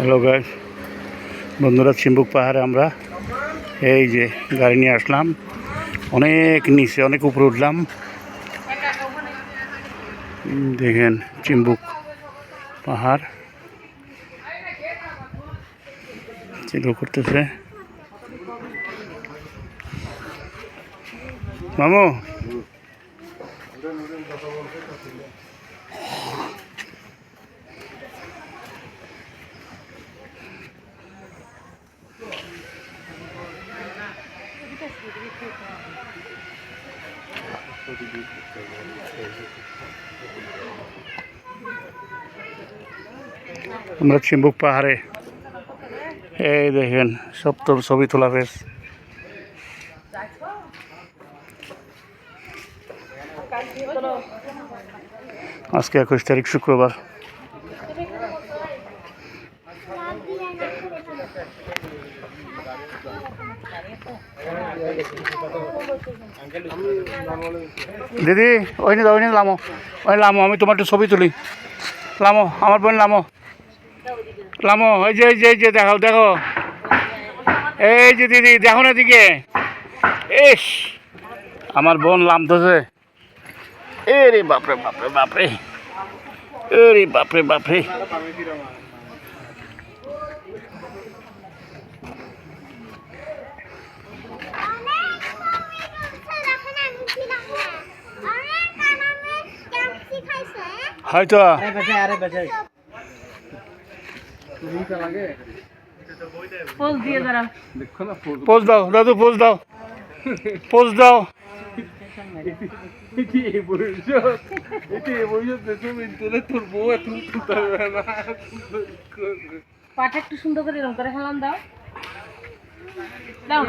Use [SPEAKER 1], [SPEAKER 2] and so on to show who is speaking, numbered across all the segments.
[SPEAKER 1] Hello guys, বন্ধুরা, চিম্বুক পাহাড়ে আমরা এই যে গাড়ি নিয়ে আসলাম। অনেক নিচে, অনেক উপরে উঠলাম। দেখেন চিম্বুক পাহাড় চিল্লো করতেছে। মামু আমরা চিম্বুক পাহাড়ে, এই দেখেন সব তোর ছবি তোলা বেশ। আজকে 21 তারিখ শুক্রবার। দিদি ওইনি দাও, ওইনি লামো, ওই লামো, আমি তোমার একটু ছবি তুলি। লামো, আমার বোন লামো, লামো, এই যে এই যে এই যে দেখো দেখো, এই যে দিদি দেখো না দিকে, ইস আমার বোন লামতেছে। এ রে বাপরে বাপরে বাপরে, এ রে বাপরে বাপরে। হয়তো পোজ দাও দাদু, পোজ দাও, পোজ দাও।
[SPEAKER 2] পাটা একটু সুন্দর করে এরকম করে খেলাম, দাও দাও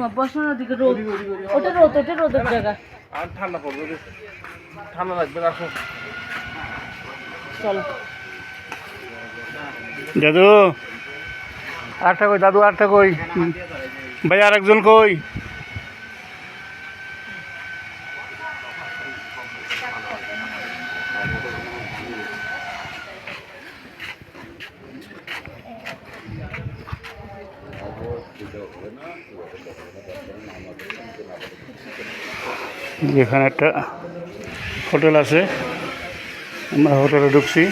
[SPEAKER 2] না বসানোর দিকে রোদ, ওটা রোদ, ওটা রোদের জায়গা।
[SPEAKER 3] আর ঠান্ডা পড়বে, ঠান্ডা লাগবে। আসো
[SPEAKER 2] চলো
[SPEAKER 1] দাদু আরেকটা কই, দাদু আরেকটা কই, ভাই আরেকজন কই। এখানে একটা হোটেল আছে, আমরা হোটেলে ঢুকছি।